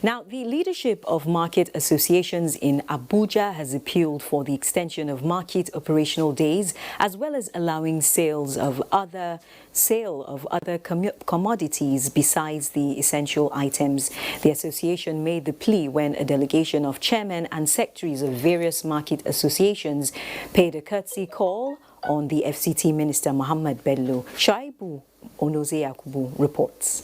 Now, the leadership of market associations in Abuja has appealed for the extension of market operational days, as well as allowing sale of other commodities besides the essential items. The association made the plea when a delegation of chairmen and secretaries of various market associations paid a courtesy call on the FCT Minister Muhammad Bello. Shaibu Onoze Yakubu reports.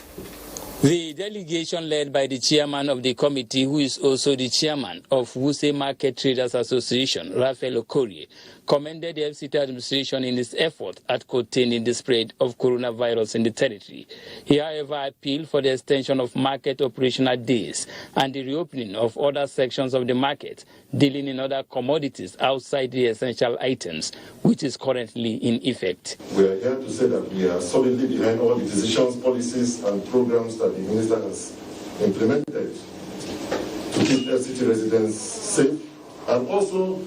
The delegation led by the chairman of the committee, who is also the chairman of Wuse Market Traders Association, Raphael Okorie, commended the FCT administration in its effort at containing the spread of coronavirus in the territory. He, however, appealed for the extension of market operational days and the reopening of other sections of the market dealing in other commodities outside the essential items, which is currently in effect. We are here to say that we are solidly behind all the decisions, policies, and programs that the minister has implemented to keep FCT residents safe and also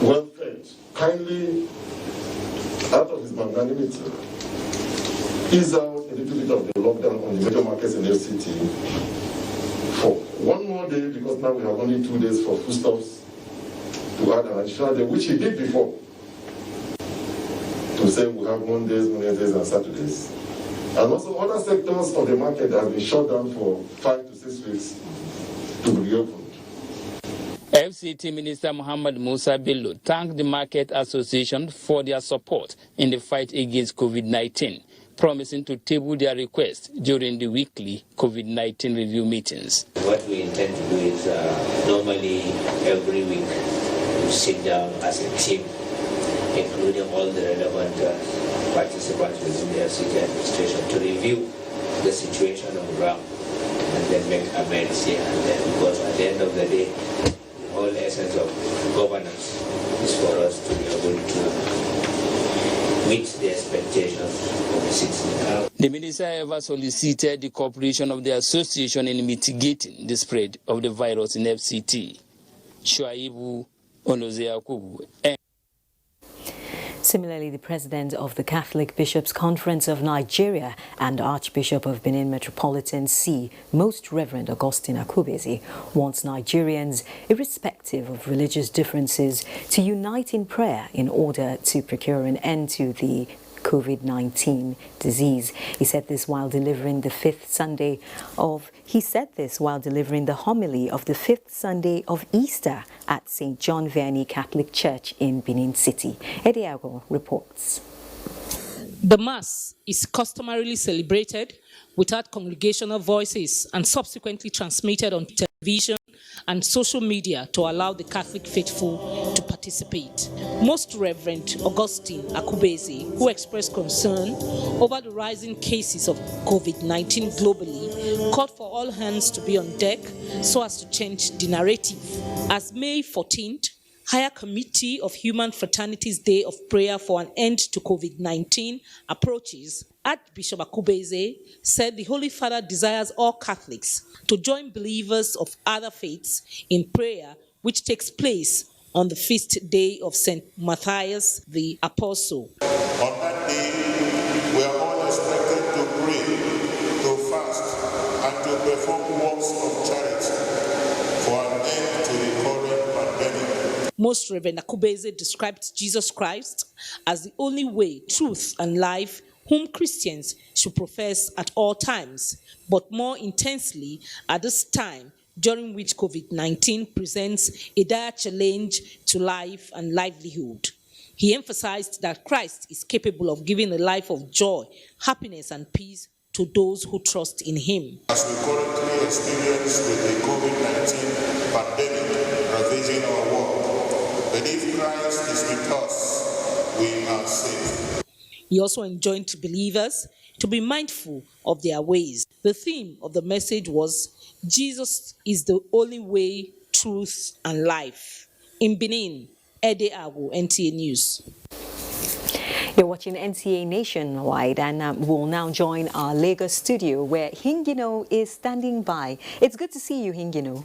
well fed. Kindly, out of his magnanimity, ease out a little bit of the lockdown on the major markets in FCT for one more day, because now we have only 2 days for foodstuffs to add an additional day, which he did before, to say we have Mondays, Wednesdays, and Saturdays. And also other sectors of the market that have been shut down for 5 to 6 weeks to be reopened. FCT Minister Muhammad Musa Bello thanked the Market Association for their support in the fight against COVID-19, promising to table their request during the weekly COVID-19 review meetings. What we intend to do is normally every week we sit down as a team, including all the relevant participants within the FCT administration, to review the situation on the ground and then make amends here and there, because at the end of the day, the whole essence of governance is for us to be able to meet the expectations of the citizens. The minister ever solicited the cooperation of the association in mitigating the spread of the virus in FCT. Shaibu Onoze Yakubu. Similarly, the president of the Catholic Bishops' Conference of Nigeria and Archbishop of Benin Metropolitan See, Most Reverend Augustine Akubeze, wants Nigerians, irrespective of religious differences, to unite in prayer in order to procure an end to the COVID-19 disease. He said this while delivering the homily of the fifth Sunday of Easter at St. John Vianney Catholic Church in Benin City. Ediago reports. The Mass is customarily celebrated without congregational voices and subsequently transmitted on television and social media to allow the Catholic faithful to participate. Most Reverend Augustine Akubeze, who expressed concern over the rising cases of COVID-19 globally, called for all hands to be on deck so as to change the narrative. As May 14th, Higher Committee of Human Fraternity's Day of Prayer for an End to COVID-19 approaches, Archbishop Akubeze said the Holy Father desires all Catholics to join believers of other faiths in prayer, which takes place on the feast day of St. Matthias the Apostle. On that day, we are all expected to pray, to fast, and to perform works of charity for an end to the current pandemic. Most Reverend Akubeze described Jesus Christ as the only way, truth, and life, whom Christians should profess at all times, but more intensely at this time, during which COVID-19 presents a dire challenge to life and livelihood. He emphasized that Christ is capable of giving a life of joy, happiness, and peace to those who trust in him. As we currently experience with the COVID-19 pandemic ravaging our world, but if Christ is with us, we are safe. He also enjoined believers to be mindful of their ways. The theme of the message was, Jesus is the only way, truth, and life. In Benin, Ede Agu, NTA News. You're watching NTA Nationwide, and we'll now join our Lagos studio where Hingino is standing by. It's good to see you, Hingino.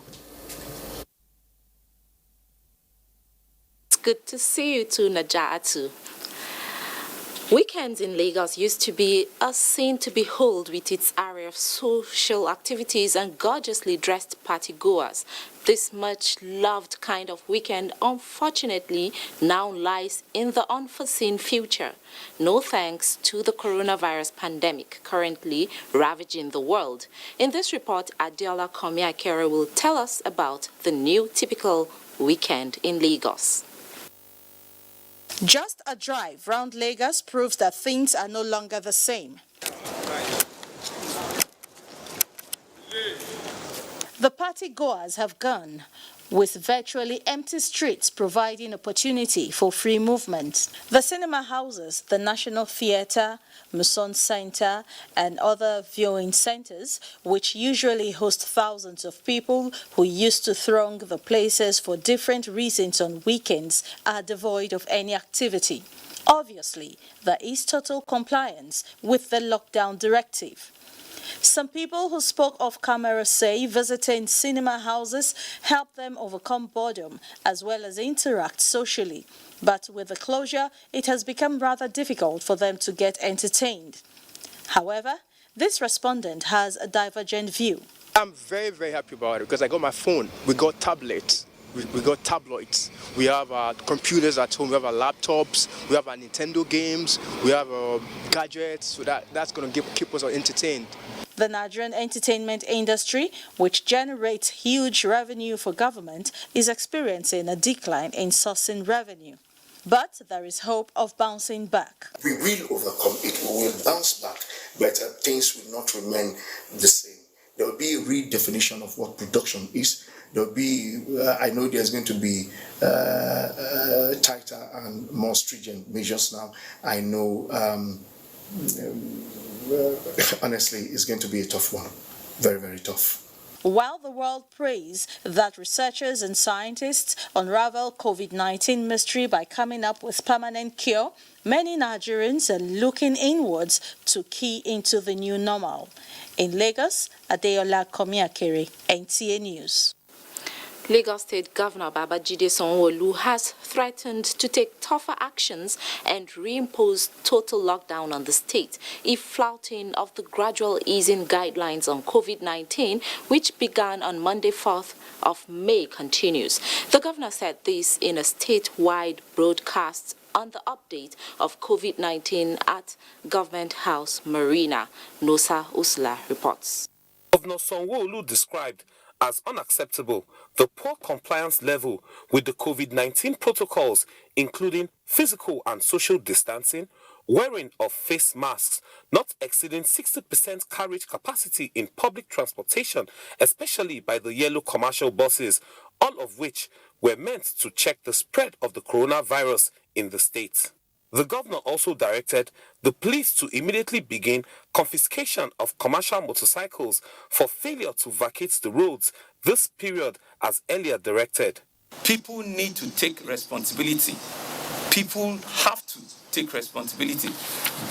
It's good to see you too, Najatu. Weekends in Lagos used to be a scene to behold with its array of social activities and gorgeously dressed partygoers. This much-loved kind of weekend, unfortunately, now lies in the unforeseen future. No thanks to the coronavirus pandemic currently ravaging the world. In this report, Adiola Komiakere will tell us about the new typical weekend in Lagos. Just a drive round Lagos proves that things are no longer the same. The party goers have gone, with virtually empty streets providing opportunity for free movement. The cinema houses, the National Theatre, Muson Center, and other viewing centers, which usually host thousands of people who used to throng the places for different reasons on weekends, are devoid of any activity. Obviously, there is total compliance with the lockdown directive. Some people who spoke off camera say visiting cinema houses helped them overcome boredom as well as interact socially. But with the closure, it has become rather difficult for them to get entertained. However, this respondent has a divergent view. I'm very, very happy about it because I got my phone, we got tablets, we got tabloids, we have computers at home, we have our laptops, we have our Nintendo games, we have gadgets, so that's going to keep us entertained. The Nigerian entertainment industry, which generates huge revenue for government, is experiencing a decline in sourcing revenue. But there is hope of bouncing back. We will overcome it, we will bounce back, but things will not remain the same. There will be a redefinition of what production is. There will be, I know there's going to be tighter and more stringent measures now. I know, honestly, it's going to be a tough one. Very, very tough. While the world prays that researchers and scientists unravel COVID-19 mystery by coming up with permanent cure, many Nigerians are looking inwards to key into the new normal. In Lagos, Adeola Komiakere, NTA News. Lagos State Governor Babajide Sanwo-Olu has threatened to take tougher actions and reimpose total lockdown on the state if flouting of the gradual easing guidelines on COVID-19, which began on Monday, 4th of May, continues. The governor said this in a statewide broadcast on the update of COVID-19 at Government House Marina. Nosa Usla reports. Governor Sanwo-Olu described as unacceptable the poor compliance level with the COVID-19 protocols, including physical and social distancing, wearing of face masks, not exceeding 60% carriage capacity in public transportation, especially by the yellow commercial buses, all of which were meant to check the spread of the coronavirus in the state. The governor also directed the police to immediately begin confiscation of commercial motorcycles for failure to vacate the roads this period as earlier directed. People need to take responsibility. People have to take responsibility.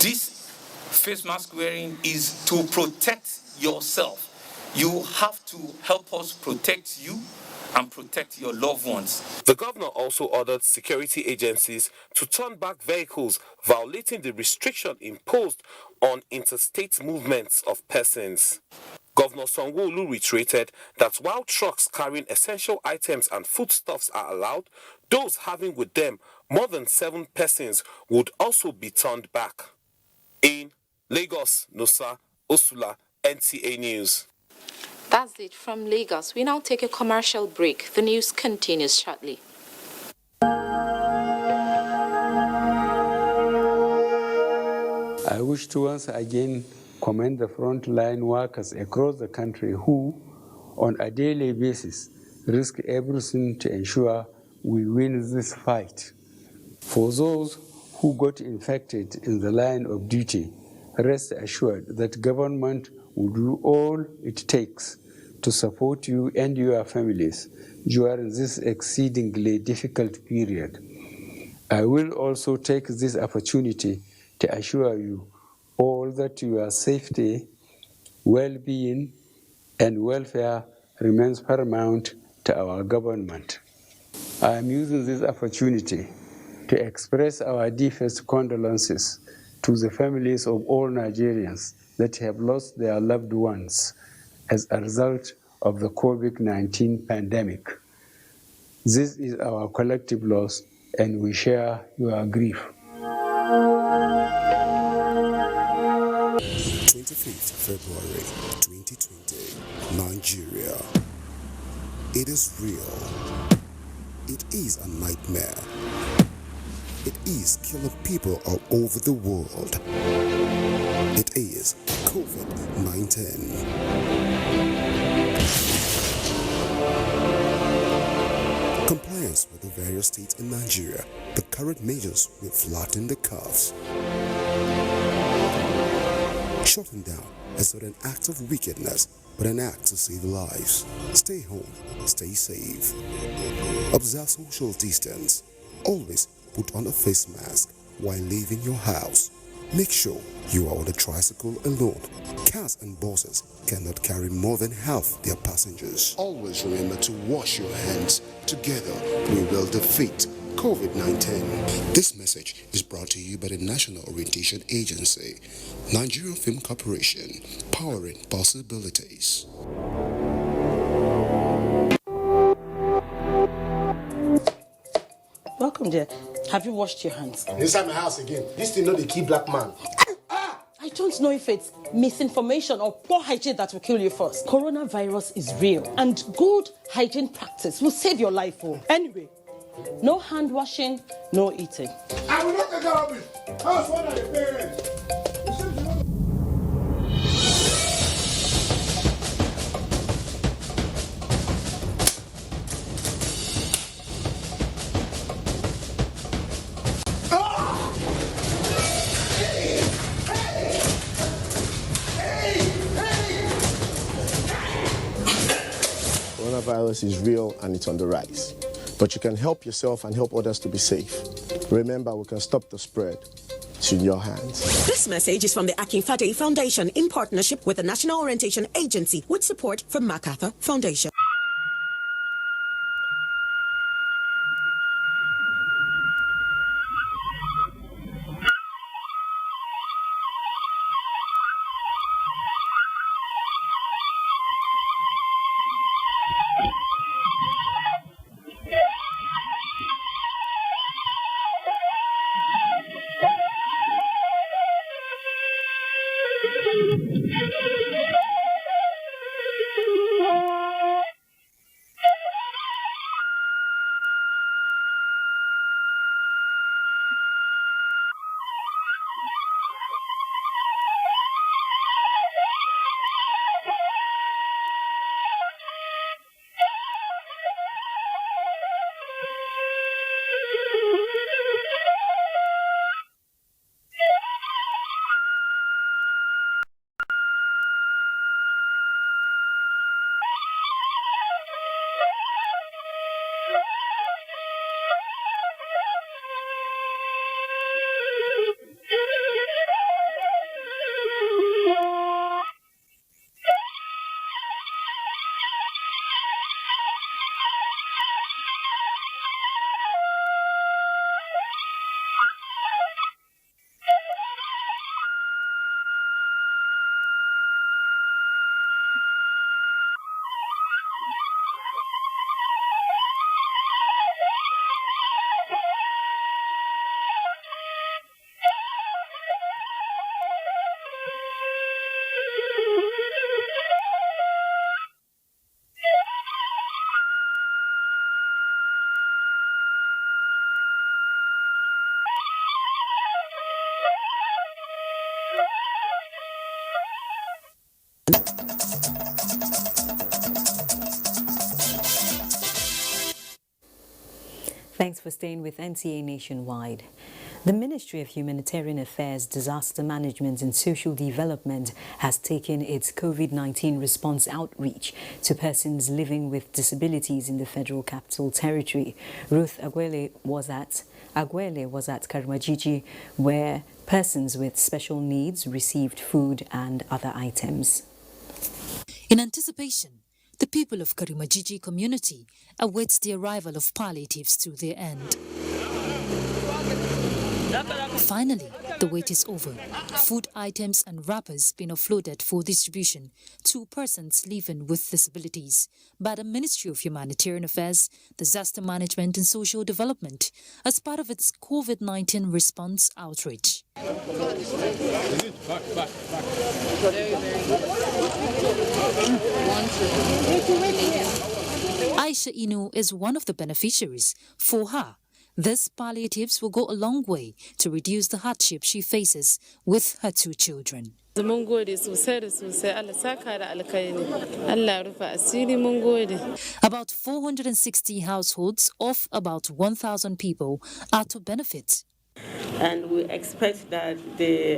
This face mask wearing is to protect yourself. You have to help us protect you and protect your loved ones. The governor also ordered security agencies to turn back vehicles violating the restriction imposed on interstate movements of persons. Governor Sanwo-Olu reiterated that while trucks carrying essential items and foodstuffs are allowed, those having with them more than 7 persons would also be turned back. In Lagos, Nosa Osula, NTA News. That's it from Lagos. We now take a commercial break. The news continues shortly. I wish to once again commend the frontline workers across the country who, on a daily basis, risk everything to ensure we win this fight. For those who got infected in the line of duty, rest assured that government will do all it takes to support you and your families during this exceedingly difficult period. I will also take this opportunity to assure you all that your safety, well-being, and welfare remains paramount to our government. I am using this opportunity to express our deepest condolences to the families of all Nigerians that have lost their loved ones as a result of the COVID-19 pandemic. This is our collective loss, and we share your grief. 25th February 2020, Nigeria. It is real. It is a nightmare. It is killing people all over the world. It is COVID-19. Compliance with the various states in Nigeria, the current measures will flatten the curves. Shutting down is not an act of wickedness, but an act to save lives. Stay home, stay safe. Observe social distance. Always put on a face mask while leaving your house. Make sure you are on a tricycle alone. Cars and buses cannot carry more than half their passengers. Always remember to wash your hands. Together, we will defeat COVID-19. This message is brought to you by the National Orientation Agency, Nigerian Film Corporation, powering possibilities. Welcome, dear. Have you washed your hands? Inside my house again. This thing not the key black man. I don't know if it's misinformation or poor hygiene that will kill you first. Coronavirus is real, and good hygiene practice will save your life. Anyway, no hand washing, no eating. I will not take care of it. How's one of the parents? Coronavirus is real and it's on the rise. But you can help yourself and help others to be safe. Remember, we can stop the spread. It's in your hands. This message is from the Akinfade Foundation in partnership with the National Orientation Agency with support from MacArthur Foundation. Thanks for staying with NTA Nationwide. The Ministry of Humanitarian Affairs, Disaster Management and Social Development has taken its COVID-19 response outreach to persons living with disabilities in the Federal Capital Territory. Ruth Agwele was at Karimajiji, where persons with special needs received food and other items. In anticipation, the people of Karimajiji community awaits the arrival of palliatives to their end. Finally, the wait is over. Food items and wrappers being offloaded for distribution to persons living with disabilities by the Ministry of Humanitarian Affairs, Disaster Management and Social Development as part of its COVID-19 response outreach. Aisha Inu is one of the beneficiaries. For her, this palliatives will go a long way to reduce the hardship she faces with her 2 children. About 460 households of about 1,000 people are to benefit. And we expect that they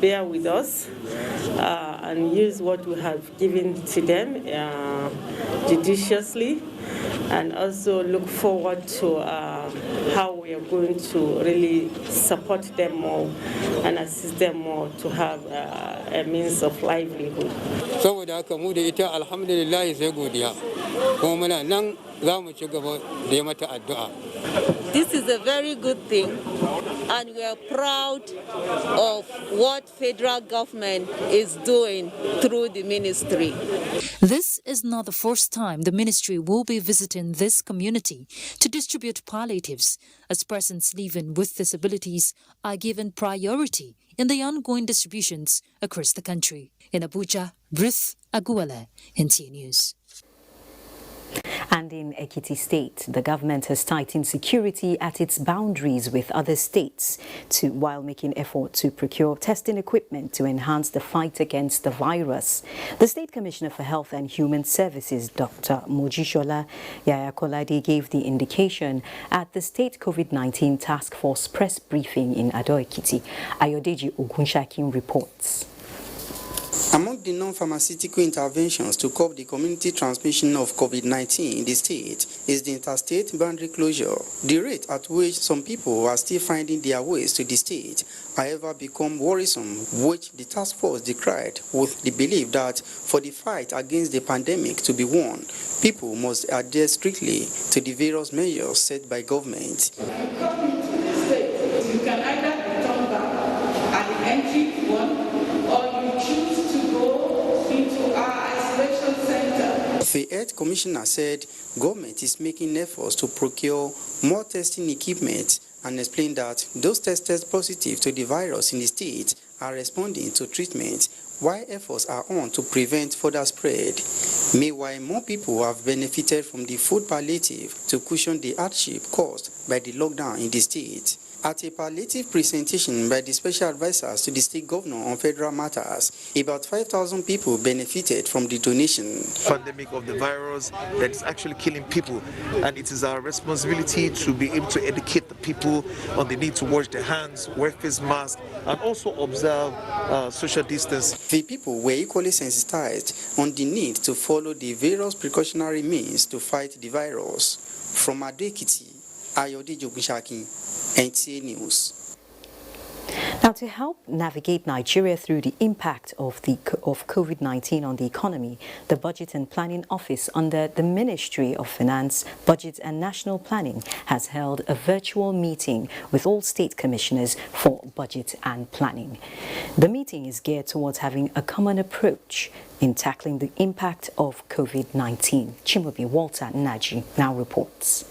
bear with us and use what we have given to them judiciously, and also look forward to how we are going to really support them more and assist them more to have a means of livelihood. This is a very good thing, and we are proud of what federal government is doing through the ministry. This is not the first time the ministry will be visiting this community to distribute palliatives, as persons living with disabilities are given priority in the ongoing distributions across the country. In Abuja, Ruth Aguale, NTA News. And in Ekiti State, the government has tightened security at its boundaries with other states while making effort to procure testing equipment to enhance the fight against the virus. The State Commissioner for Health and Human Services, Dr. Mojishola Yayakolade, gave the indication at the State COVID-19 Task Force press briefing in Ado Ekiti. Ayodeji Ogunshakin reports. Among the non-pharmaceutical interventions to curb the community transmission of COVID-19 in the state is the interstate boundary closure. The rate at which some people are still finding their ways to the state, however, become worrisome, which the task force decried with the belief that for the fight against the pandemic to be won, people must adhere strictly to the various measures set by government. You can either return back at the entry one, or you choose to go into our isolation center. The Health Commissioner said government is making efforts to procure more testing equipment and explained that those tested positive to the virus in the state are responding to treatment, while efforts are on to prevent further spread. Meanwhile, more people have benefited from the food palliative to cushion the hardship caused by the lockdown in the state. At a palliative presentation by the special advisors to the state governor on federal matters, about 5,000 people benefited from the donation. Pandemic of the virus that is actually killing people, and it is our responsibility to be able to educate the people on the need to wash their hands, wear face masks, and also observe social distance. The people were equally sensitized on the need to follow the various precautionary means to fight the virus. From Ado Ekiti, Ayodeji Ogunshakin, NTA News. Now, to help navigate Nigeria through the impact of COVID-19 on the economy, the Budget and Planning Office under the Ministry of Finance, Budget and National Planning has held a virtual meeting with all state commissioners for budget and planning. The meeting is geared towards having a common approach in tackling the impact of COVID-19. Chimobi Walter Naji now reports.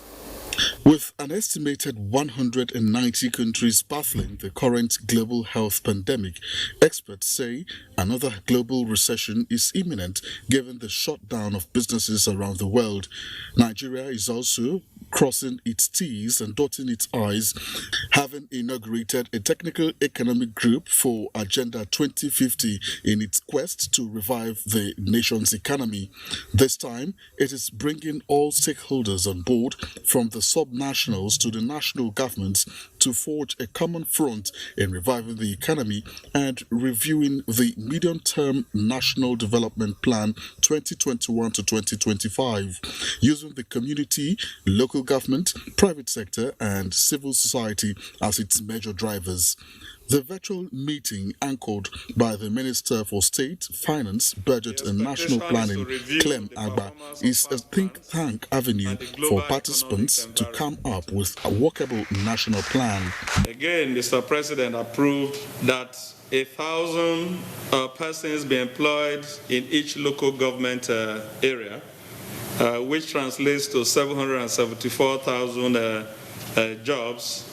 With an estimated 190 countries battling the current global health pandemic, experts say another global recession is imminent given the shutdown of businesses around the world. Nigeria is also crossing its T's and dotting its I's, having inaugurated a technical economic group for Agenda 2050 in its quest to revive the nation's economy. This time, it is bringing all stakeholders on board, from the subnationals to the national governments, to forge a common front in reviving the economy and reviewing the medium-term National Development Plan 2021 to 2025, using the community, local government, private sector and civil society as its major drivers. The virtual meeting, anchored by the Minister for State, Finance, Budget and National Planning, Clem Agba, is a think tank avenue for participants to come up with a workable national plan. Again, Mr. President approved that 1,000 persons be employed in each local government area, which translates to 774,000 jobs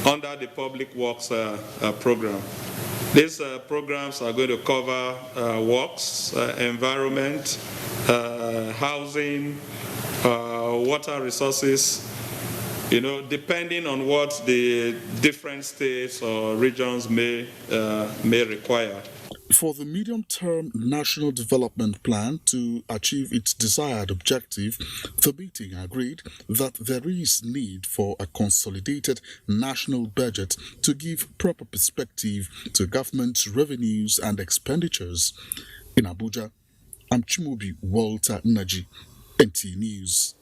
under the Public Works program. These programs are going to cover works, environment, housing, water resources, depending on what the different states or regions may require. For the medium-term National Development Plan to achieve its desired objective, the meeting agreed that there is need for a consolidated national budget to give proper perspective to government revenues and expenditures. In Abuja, I'm Chimubi Walter Naji, NTA News.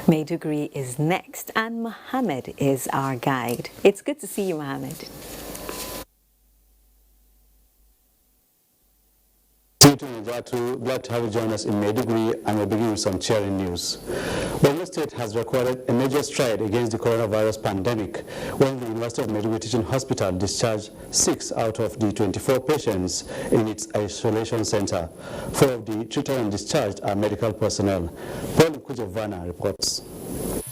Maiduguri is next, and Mohammed is our guide. It's good to see you, Mohammed. Glad to have you join us in Maiduguri, and we'll begin with some cheering news. Borno State has recorded a major stride against the coronavirus pandemic when the University of Maiduguri Teaching Hospital discharged 6 out of the 24 patients in its isolation center. 4 of the treated and discharged are medical personnel. Paul Kujevana reports.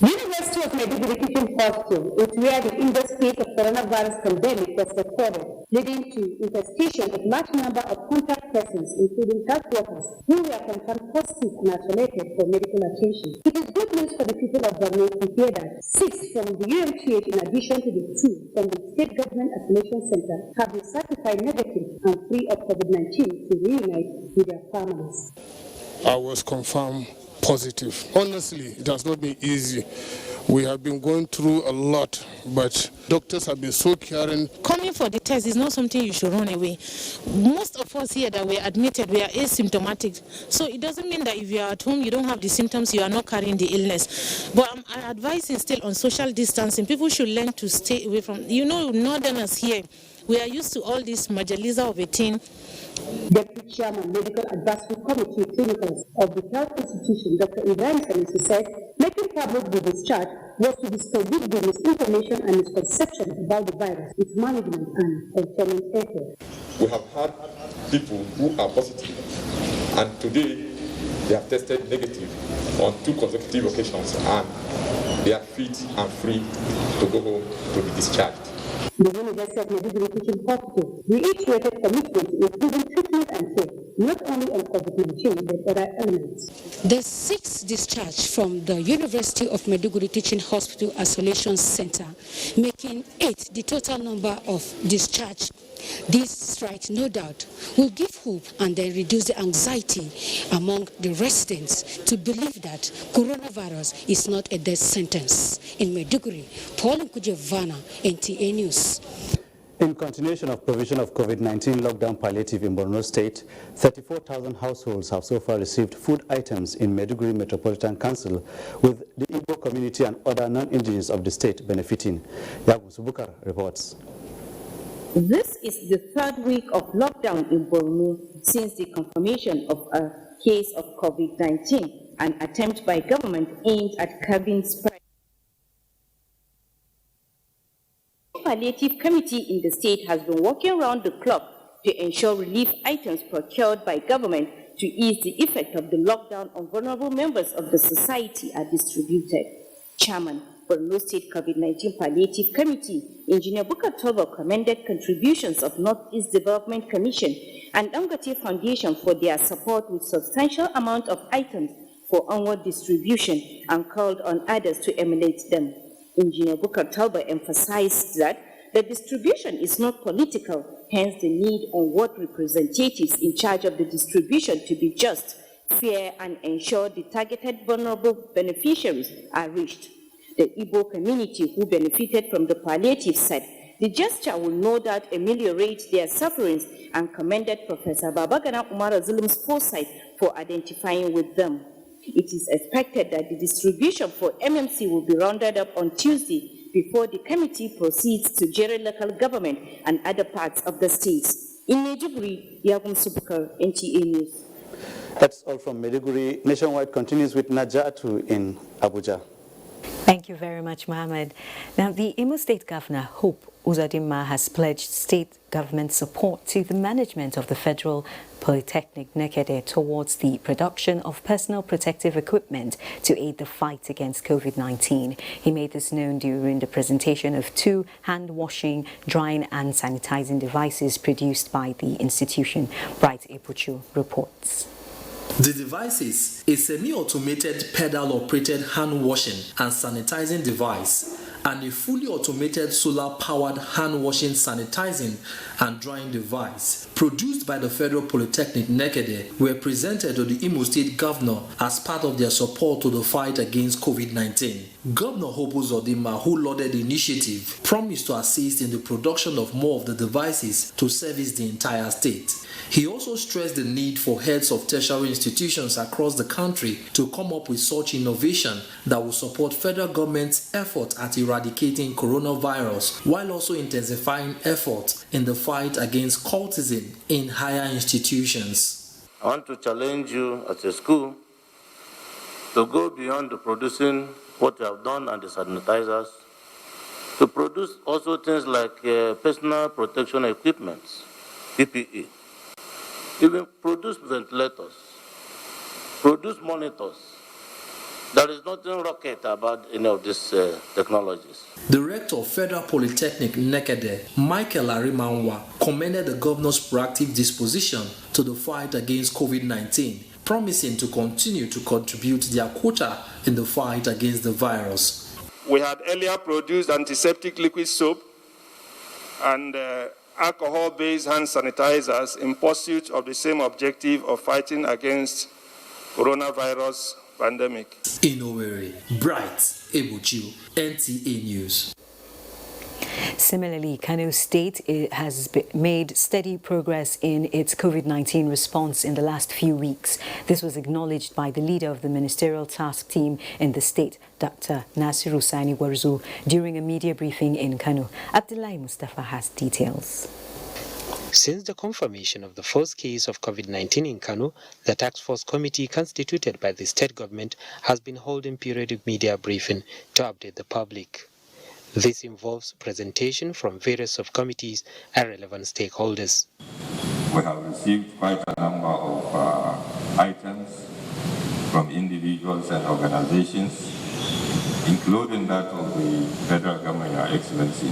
The University of Maiduguri Teaching Hospital is where the index case of coronavirus pandemic was recorded, leading to infestation of large number of contact persons, including health workers, who were confirmed positive and isolated for medical attention. It is good news for the people of Borno to hear that 6 from the UMTH, in addition to the 2 from the State Government Isolation Center, have been certified negative and free of COVID-19 to reunite with their families. I was confirmed positive. Honestly, it has not been easy. We have been going through a lot, but doctors have been so caring. Coming for the test is not something you should run away. Most of us here that were admitted, we are asymptomatic. So it doesn't mean that if you are at home, you don't have the symptoms, you are not carrying the illness. But I'm advising still on social distancing. People should learn to stay away from, northerners here, we are used to all this majaliza of a thing. Deputy Chairman, Medical Advisory Committee Clinicals of the Health Institution, Dr. Ibrahim Sanusi, said making public the discharge was to discredit the misinformation and misconception about the virus, its management and containment efforts. We have had people who are positive, and today they have tested negative on 2 consecutive occasions, and they are fit and free to go home to be discharged. The University of Maiduguri Teaching Hospital reiterated commitment to improving treatment and care, not only on COVID-19 but other elements. The 6th discharge from the University of Maiduguri Teaching Hospital Isolation Center, making 8 the total number of discharge. This strike, no doubt, will give hope and then reduce the anxiety among the residents to believe that coronavirus is not a death sentence. In Maiduguri, Paul Kujevana, NTA News. In continuation of provision of COVID-19 lockdown palliative in Borno State, 34,000 households have so far received food items in Maiduguri Metropolitan Council, with the Igbo community and other non-indigenous of the state benefiting. Yagu Subukar reports. This is the 3rd week of lockdown in Borno since the confirmation of a case of COVID-19, an attempt by government aimed at curbing spread. The Palliative Committee in the state has been working around the clock to ensure relief items procured by government to ease the effect of the lockdown on vulnerable members of the society are distributed. Chairman, Borno State COVID-19 Palliative Committee, Engineer Bukar Toba, commended contributions of Northeast Development Commission and Angate Foundation for their support with substantial amount of items for onward distribution and called on others to emulate them. Engineer Bukar Toba emphasized that the distribution is not political, hence the need on ward representatives in charge of the distribution to be just, fair, and ensure the targeted vulnerable beneficiaries are reached. The Igbo community who benefited from the palliative said the gesture will no doubt ameliorate their sufferings and commended Professor Babagana Umar Zulum's foresight for identifying with them. It is expected that the distribution for MMC will be rounded up on Tuesday before the committee proceeds to general local government and other parts of the state. In Maiduguri, Yagum Subukar, NTA News. That's all from Maiduguri. Nationwide continues with Najatu in Abuja. Thank you very much, Mohammed. Now, the Imo State Governor, Hope Uzodinma, has pledged state government support to the management of the Federal Polytechnic Nekede towards the production of personal protective equipment to aid the fight against COVID-19. He made this known during the presentation of 2 hand-washing, drying and sanitizing devices produced by the institution. Bright Epuchu reports. The devices, a semi-automated pedal-operated hand-washing and sanitizing device, and a fully automated solar-powered hand-washing, sanitizing and drying device produced by the Federal Polytechnic Nekede were presented to the Imo State Governor as part of their support to the fight against COVID-19. Governor Hope Uzodinma, who lauded the initiative, promised to assist in the production of more of the devices to service the entire state. He also stressed the need for heads of tertiary institutions across the country to come up with such innovation that will support federal government's effort at eradicating coronavirus, while also intensifying efforts in the fight against cultism in higher institutions. I want to challenge you as a school to go beyond the producing what you have done and the sanitizers, to produce also things like personal protection equipment, PPE. Even produce ventilators, produce monitors. There is nothing rocket about any of these technologies. The rector of Federal Polytechnic Nekede, Michael Arimanwa, commended the governor's proactive disposition to the fight against COVID-19, promising to continue to contribute their quota in the fight against the virus. We had earlier produced antiseptic liquid soap and alcohol-based hand sanitizers in pursuit of the same objective of fighting against coronavirus pandemic. In Owerri, Bright Ebuchu, NTA News. Similarly, Kano State has made steady progress in its COVID-19 response in the last few weeks. This was acknowledged by the leader of the ministerial task team in the state, Dr. Nasiru Sani Warzu, during a media briefing in Kano. Abdullahi Mustafa has details. Since the confirmation of the first case of COVID-19 in Kano, the task force committee constituted by the state government has been holding periodic media briefing to update the public. This involves presentation from various subcommittees and relevant stakeholders. We have received quite a number of items from individuals and organizations, including that of the federal government, Your Excellency.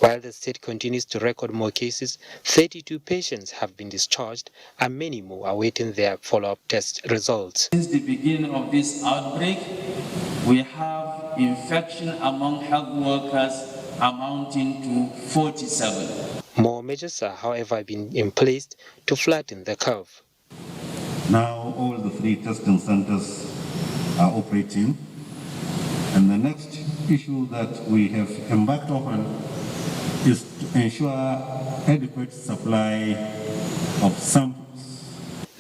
While the state continues to record more cases, 32 patients have been discharged and many more are awaiting their follow-up test results. Since the beginning of this outbreak, we have infection among health workers amounting to 47. More measures are, however, being in place to flatten the curve. Now all the 3 testing centers are operating, and the next issue that we have embarked upon is to ensure adequate supply of samples.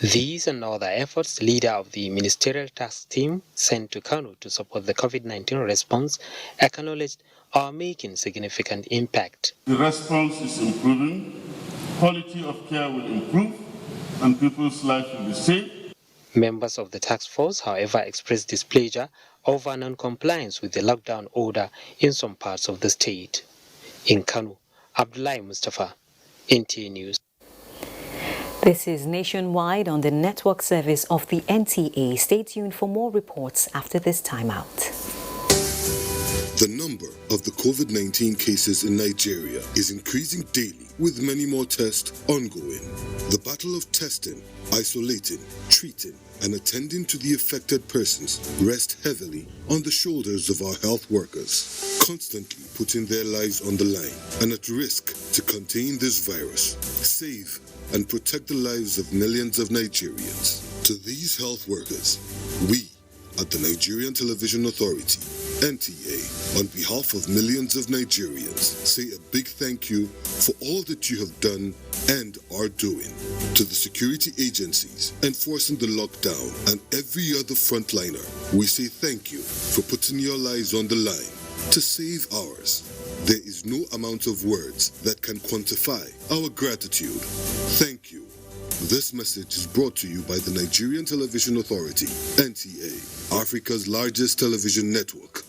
These and other efforts, the leader of the ministerial task team sent to Kano to support the COVID-19 response, acknowledged are making significant impact. The response is improving, quality of care will improve, and people's lives will be safe. Members of the task force, however, expressed displeasure over non-compliance with the lockdown order in some parts of the state. In Kano, Abdullahi Mustafa, NTA News. This is Nationwide on the network service of the NTA. Stay tuned for more reports after this timeout. The number of the COVID-19 cases in Nigeria is increasing daily, with many more tests ongoing. The battle of testing, isolating, treating, and attending to the affected persons rests heavily on the shoulders of our health workers, constantly putting their lives on the line and at risk to contain this virus, save and protect the lives of millions of Nigerians. To these health workers, we at the Nigerian Television Authority, NTA, on behalf of millions of Nigerians, say a big thank you for all that you have done and are doing. To the security agencies enforcing the lockdown and every other frontliner, we say thank you for putting your lives on the line to save ours. There is no amount of words that can quantify our gratitude. Thank you. This message is brought to you by the Nigerian Television Authority, NTA, Africa's largest television network.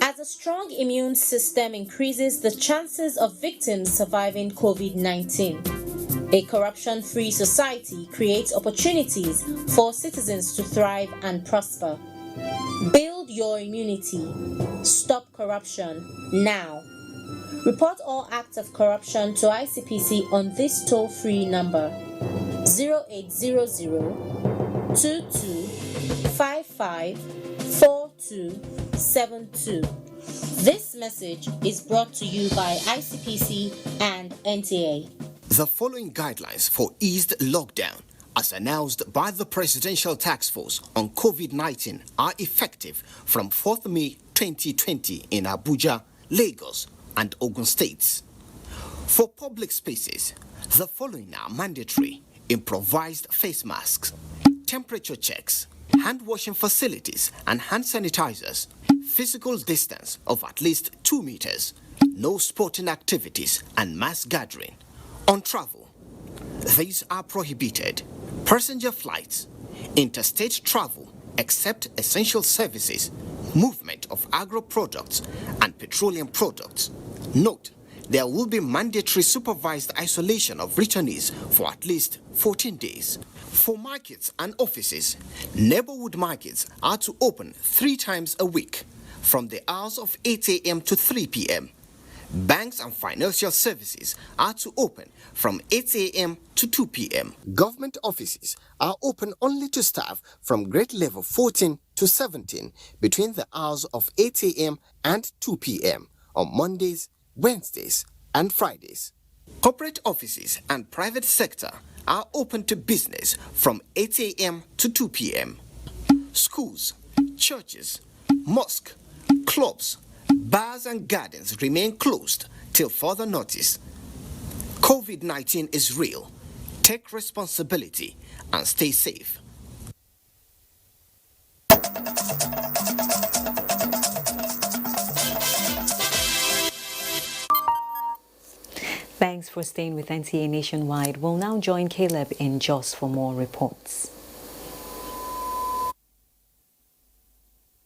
As a strong immune system increases the chances of victims surviving COVID-19, a corruption-free society creates opportunities for citizens to thrive and prosper. Build your immunity. Stop corruption now. Report all acts of corruption to ICPC on this toll-free number 0800 2255 4272. This message is brought to you by ICPC and NTA. The following guidelines for eased lockdown, as announced by the Presidential Task Force on COVID-19, are effective from 4th May 2020 in Abuja, Lagos, and Ogun states. For public spaces, the following are mandatory: improvised face masks, temperature checks, hand washing facilities and hand sanitizers, physical distance of at least 2 meters, no sporting activities and mass gathering. On travel, these are prohibited: passenger flights, interstate travel except essential services, movement of agro products and petroleum products. Note, there will be mandatory supervised isolation of returnees for at least 14 days. For markets and offices, neighborhood markets are to open 3 times a week from the hours of 8 a.m. to 3 p.m. Banks and financial services are to open from 8 a.m. to 2 p.m. Government offices are open only to staff from grade level 14 to 17 between the hours of 8 a.m. and 2 p.m. on Mondays, Wednesdays, and Fridays. Corporate offices and private sector are open to business from 8 a.m. to 2 p.m. Schools, churches, mosques, clubs, bars and gardens remain closed till further notice. COVID-19 is real. Take responsibility and stay safe. Thanks for staying with NTA Nationwide. We'll now join Caleb in Jos for more reports.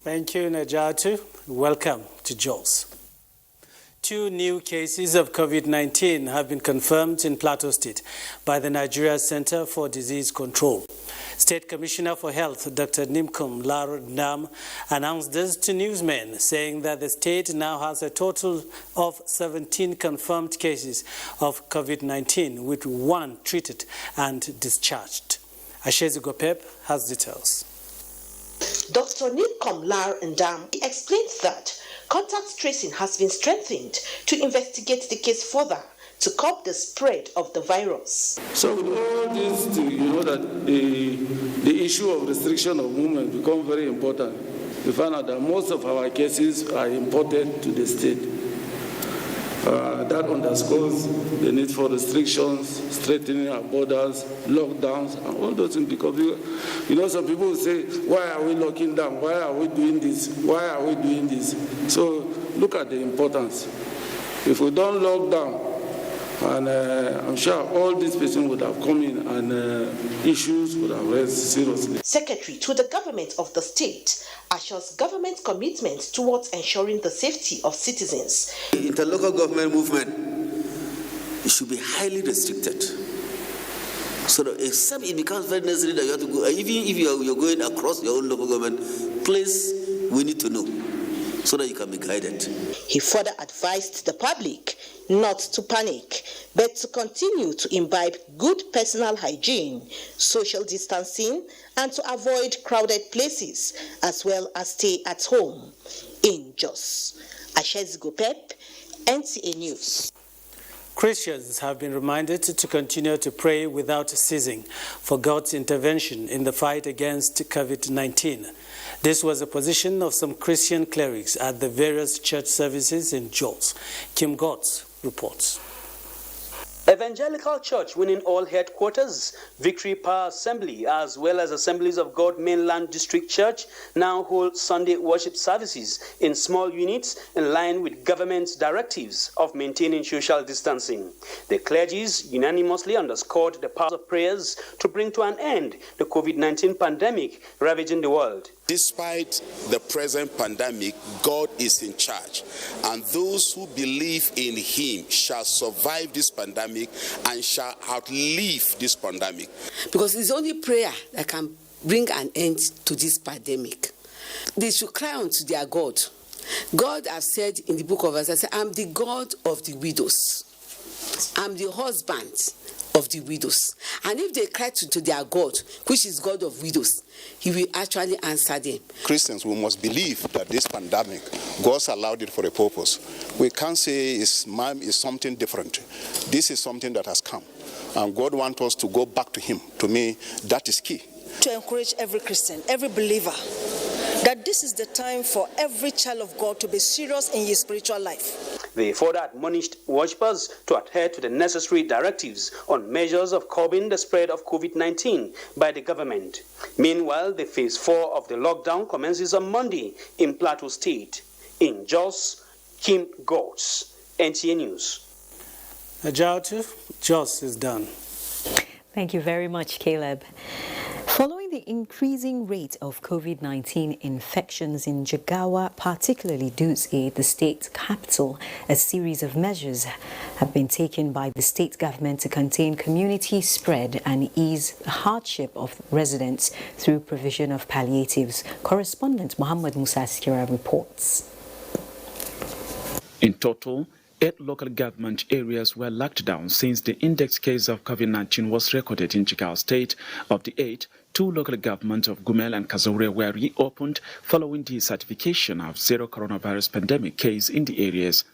Thank you, Najatu. Welcome to Jos. 2 new cases of COVID-19 have been confirmed in Plateau State by the Nigeria Center for Disease Control. State Commissioner for Health, Dr. Nimkom Lar-Nam, announced this to newsmen, saying that the state now has a total of 17 confirmed cases of COVID-19, with 1 treated and discharged. Ashezi Gopep has details. Dr. Nimkom Lar-Nam explains that contact tracing has been strengthened to investigate the case further to curb the spread of the virus. So with all this, you know that the issue of restriction of movement becomes very important. We find out that most of our cases are imported to the state. That underscores the need for restrictions, strengthening our borders, lockdowns, and all those things. Because, you know, some people will say, why are we locking down? Why are we doing this? Why are we doing this? So look at the importance. If we don't lock down, and I'm sure all these patients would have come in and issues would have raised seriously. Secretary to the government of the state assures government commitment towards ensuring the safety of citizens. Interlocal government movement, it should be highly restricted. So that except it becomes very necessary that you have to go, even if you're going across your own local government place, we need to know so that you can be guided. He further advised the public not to panic, but to continue to imbibe good personal hygiene, social distancing, and to avoid crowded places, as well as stay at home. In Jos, Ashezi Gopep, NTA News. Christians have been reminded to continue to pray without ceasing for God's intervention in the fight against COVID-19. This was the position of some Christian clerics at the various church services in Jos. Kim Gotts reports. A Evangelical Church winning all headquarters, Victory Power Assembly, as well as Assemblies of God Mainland District Church now hold Sunday worship services in small units in line with government's directives of maintaining social distancing. The clergies unanimously underscored the power of prayers to bring to an end the COVID-19 pandemic ravaging the world. Despite the present pandemic, God is in charge, and those who believe in Him shall survive this pandemic and shall outlive this pandemic. Because it's only prayer that can bring an end to this pandemic. They should cry unto their God. God has said in the book of Isaiah, I'm the God of the widows. I'm the husband of the widows. And if they cry to their God, which is God of widows, He will actually answer them. Christians, we must believe that this pandemic, God's allowed it for a purpose. We can't say it's something different. This is something that has come. And God wants us to go back to Him. To me, that is key. To encourage every Christian, every believer, that this is the time for every child of God to be serious in his spiritual life. They further admonished worshippers to adhere to the necessary directives on measures of curbing the spread of COVID-19 by the government. Meanwhile, the phase 4 of the lockdown commences on Monday in Plateau State. In Jos, Kim Goats, NTA News. Jos is done. Thank you very much, Caleb. Following the increasing rate of COVID-19 infections in Jigawa, particularly Dutse, the state capital, a series of measures have been taken by the state government to contain community spread and ease the hardship of residents through provision of palliatives. Correspondent Muhammad Musa Askira reports. In total, 8 local government areas were locked down since the index case of COVID-19 was recorded in Jigawa State. Of the 8, 2 local governments of Gumel and Kazaure were reopened following the certification of zero coronavirus pandemic case in the areas.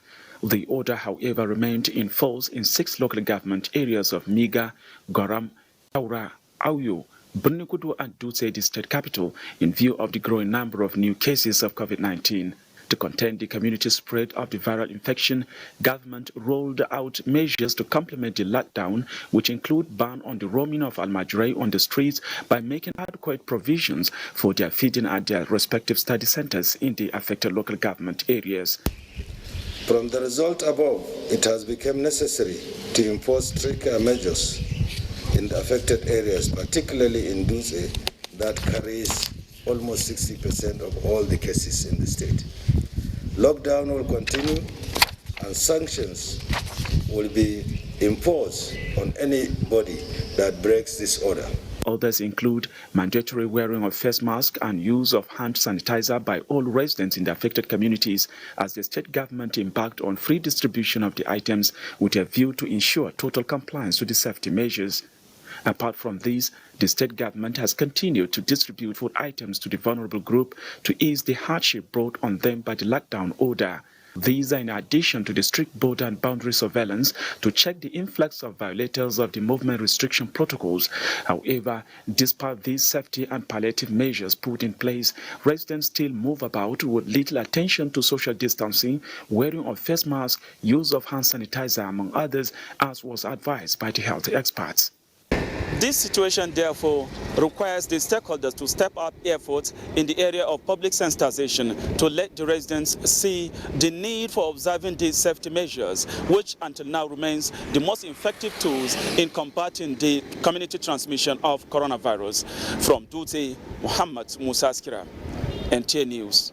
The order, however, remained in force in 6 local government areas of Miga, Goram, Taura, Auyo, Bunikudu and Dutse, the state capital, in view of the growing number of new cases of COVID-19. To contain the community spread of the viral infection, government rolled out measures to complement the lockdown, which include ban on the roaming of Almajirai on the streets by making adequate provisions for their feeding at their respective study centers in the affected local government areas. From the result above, it has become necessary to enforce stricter measures in the affected areas, particularly in Dutse, that carries almost 60% of all the cases in the state. Lockdown will continue and sanctions will be imposed on anybody that breaks this order. Others include mandatory wearing of face masks and use of hand sanitizer by all residents in the affected communities, as the state government embarked on free distribution of the items with a view to ensure total compliance with the safety measures. Apart from these, the state government has continued to distribute food items to the vulnerable group to ease the hardship brought on them by the lockdown order. These are in addition to the strict border and boundary surveillance to check the influx of violators of the movement restriction protocols. However, despite these safety and palliative measures put in place, residents still move about with little attention to social distancing, wearing of face masks, use of hand sanitizer, among others, as was advised by the health experts. This situation, therefore, requires the stakeholders to step up efforts in the area of public sensitization to let the residents see the need for observing these safety measures, which until now remains the most effective tools in combating the community transmission of coronavirus. From Dutse, Muhammad Musa Askira, NTA News.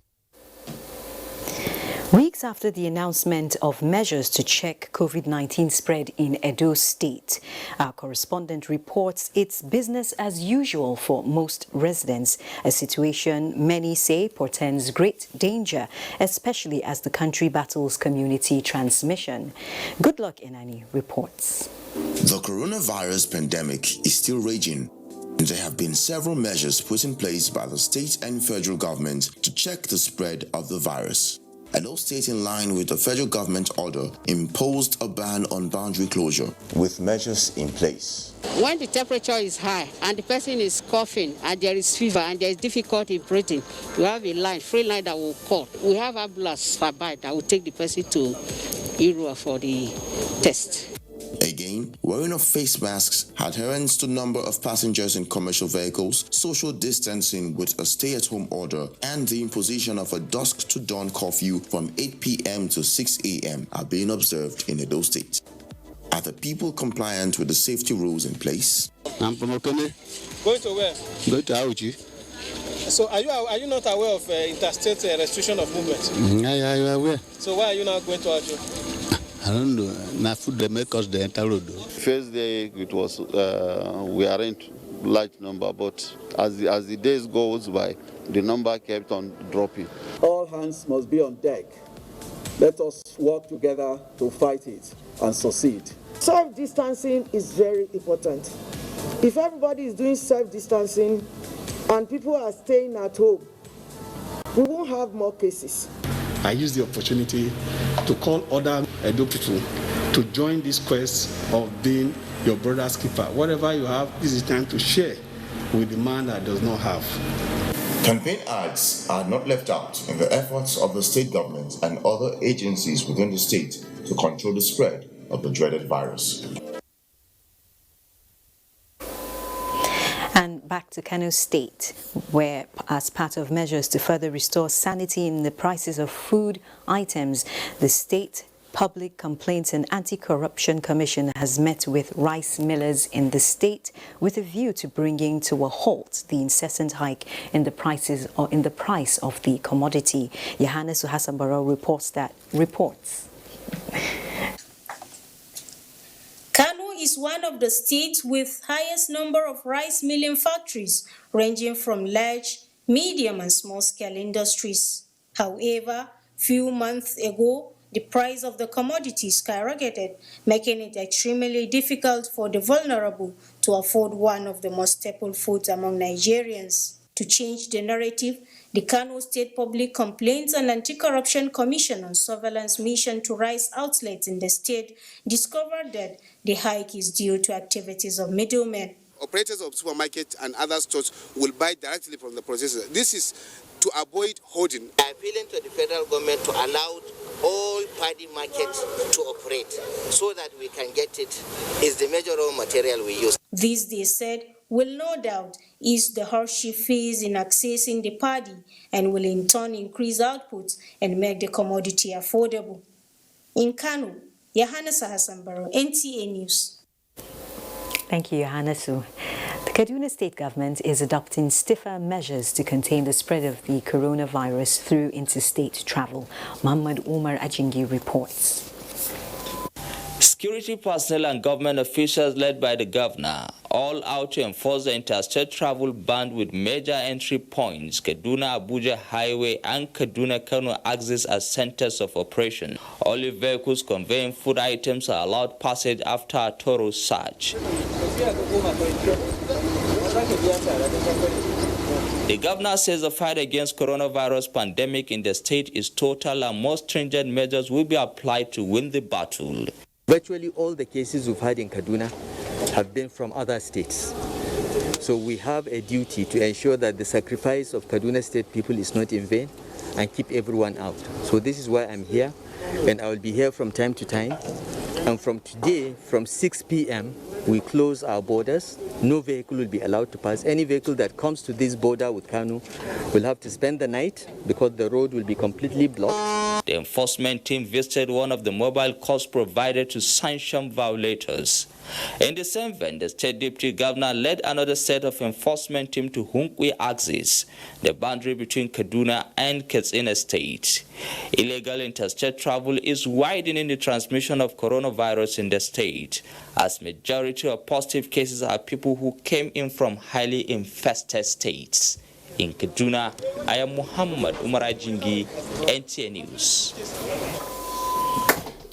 Weeks after the announcement of measures to check COVID-19 spread in Edo State, our correspondent reports it's business as usual for most residents, a situation many say portends great danger, especially as the country battles community transmission. Good Luck Inani reports. The coronavirus pandemic is still raging. There have been several measures put in place by the state and federal government to check the spread of the virus. Edo State, in line with the federal government order, imposed a ban on boundary closure with measures in place. When the temperature is high and the person is coughing and there is fever and there is difficulty in breathing, we have a line, free line that will call. We have ambulance nearby that will take the person to Irua for the test. A Again, wearing of face masks, adherence to number of passengers in commercial vehicles, social distancing with a stay-at-home order, and the imposition of a dusk to dawn curfew from 8 p.m. to 6 a.m. are being observed in Edo State. Are the people compliant with the safety rules in place? I'm from Okene. Going to where? Going to Abuja. So are you not aware of interstate restriction of movement? Yeah, you are aware. So why are you not going to Abuja? I don't know. Now food they make us the enter road. First day it was we aren't large number, but as the days goes by, the number kept on dropping. All hands must be on deck. Let us work together to fight it and succeed. Self-distancing is very important. If everybody is doing self-distancing and people are staying at home, we won't have more cases. I use the opportunity to call other Edo people to join this quest of being your brother's keeper. Whatever you have, this is time to share with the man that does not have. Campaign ads are not left out in the efforts of the state government and other agencies within the state to control the spread of the dreaded virus. And back to Kano State, where as part of measures to further restore sanity in the prices of food items, the State Public Complaints and Anti-Corruption Commission has met with rice millers in the state with a view to bringing to a halt the incessant hike in the price of the commodity. Yohannes Hassanbaro reports. Kano is one of the states with highest number of rice milling factories, ranging from large, medium and small-scale industries. However, few months ago, the price of the commodity skyrocketed, making it extremely difficult for the vulnerable to afford one of the most staple foods among Nigerians. To change the narrative, the Kano State Public Complaints and Anti-Corruption Commission on surveillance mission to rice outlets in the state discovered that the hike is due to activities of middlemen. Operators of supermarkets and other stores will buy directly from the processor. This is to avoid hoarding. I am appealing to the federal government to allow all paddy markets to operate so that we can get it. It's the major raw material we use. This, they said, will no doubt ease the hardship phase in accessing the paddy and will in turn increase outputs and make the commodity affordable. In Kano, Yohannes Hassanbaro, NTA News. Thank you, Yohannesu. The Kaduna State government is adopting stiffer measures to contain the spread of the coronavirus through interstate travel. Muhammad Umar Ajingi reports. Security personnel and government officials led by the governor all out to enforce the interstate travel ban with major entry points, Kaduna Abuja Highway and Kaduna Kano axis as centers of operation. Only vehicles conveying food items are allowed passage after a thorough search. The governor says the fight against coronavirus pandemic in the state is total and more stringent measures will be applied to win the battle. Virtually all the cases we've had in Kaduna have been from other states. So we have a duty to ensure that the sacrifice of Kaduna State people is not in vain and keep everyone out. So this is why I'm here, and I will be here from time to time. And from today, from 6 p.m., we close our borders. No vehicle will be allowed to pass. Any vehicle that comes to this border with Kano will have to spend the night because the road will be completely blocked. The enforcement team visited one of the mobile courts provided to sanction violators. In the same vein, the State Deputy Governor led another set of enforcement team to Hunkwe axis, the boundary between Kaduna and Katsina State. Illegal interstate travel is widening the transmission of coronavirus in the state, as majority of positive cases are people who came in from highly infested states. In Kaduna, I am Muhammad Umar Ajingi, NTA News.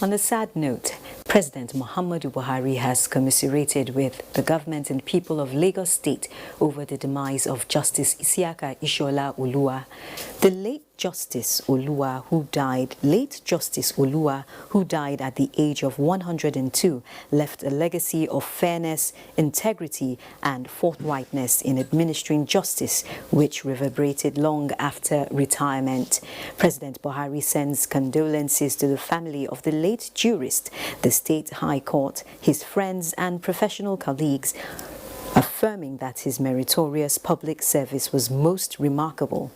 On a sad note, President Muhammadu Buhari has commiserated with the government and people of Lagos State over the demise of Justice Isiaka Ishola Oluwa. The late Justice Olua, who died at the age of 102, left a legacy of fairness, integrity, and forthrightness in administering justice, which reverberated long after retirement. President Buhari sends condolences to the family of the late jurist, the State High Court, his friends and professional colleagues, affirming that his meritorious public service was most remarkable.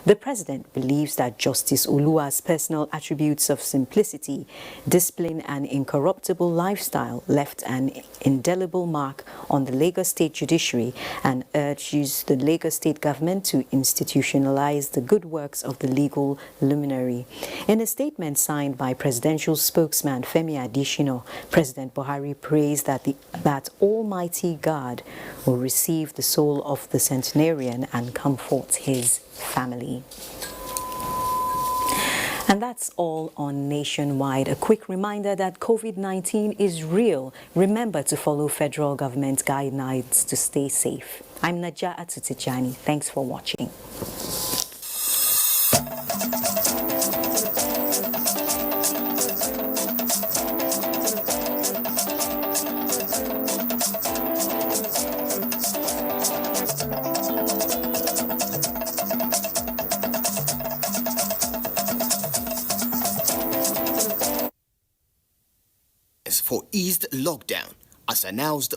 The president believes that Justice Oluwa's personal attributes of simplicity, discipline, and incorruptible lifestyle left an indelible mark on the Lagos State judiciary and urges the Lagos State government to institutionalize the good works of the legal luminary. In a statement signed by presidential spokesman Femi Adesina, President Buhari praised that Almighty God will receive the soul of the centenarian and comfort his family. And that's all on Nationwide. A quick reminder that COVID-19 is real. Remember to follow federal government guidelines to stay safe. I'm Najaa Atutijani. Thanks for watching. For eased lockdown, as announced